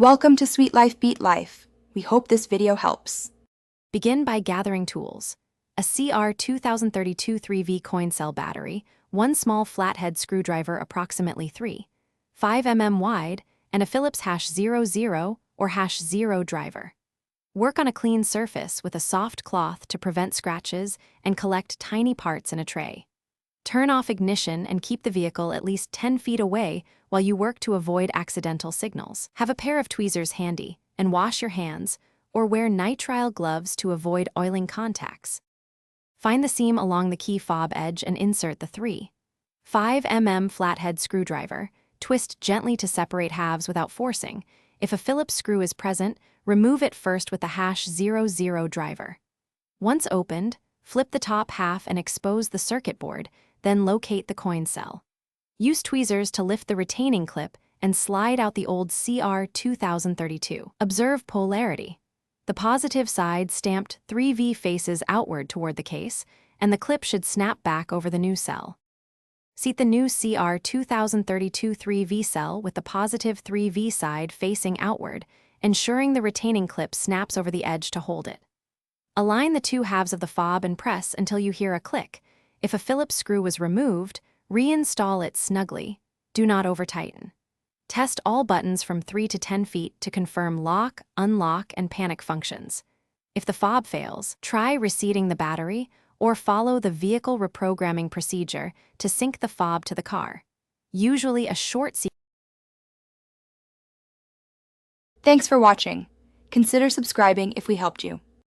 Welcome to Sweet Life Beat Life. We hope this video helps. Begin by gathering tools. A CR 2032 3V coin cell battery, one small flathead screwdriver approximately 3.5 mm wide, and a Phillips #00 or #0 driver. Work on a clean surface with a soft cloth to prevent scratches and collect tiny parts in a tray. Turn off ignition and keep the vehicle at least 10 feet away while you work to avoid accidental signals. Have a pair of tweezers handy and wash your hands, or wear nitrile gloves to avoid oiling contacts. Find the seam along the key fob edge and insert the 3.5 mm flathead screwdriver. Twist gently to separate halves without forcing. If a Phillips screw is present, remove it first with the #00 driver. Once opened, flip the top half and expose the circuit board, then locate the coin cell. Use tweezers to lift the retaining clip and slide out the old CR 2032. Observe polarity. The positive side stamped 3V faces outward toward the case, and the clip should snap back over the new cell. Seat the new CR 2032 3V cell with the positive 3V side facing outward, ensuring the retaining clip snaps over the edge to hold it. Align the two halves of the fob and press until you hear a click. If a Phillips screw was removed, reinstall it snugly. Do not over-tighten. Test all buttons from 3 to 10 feet to confirm lock, unlock, and panic functions. If the fob fails, try reseating the battery or follow the vehicle reprogramming procedure to sync the fob to the car. Usually a short Thanks for watching. Consider subscribing if we helped you.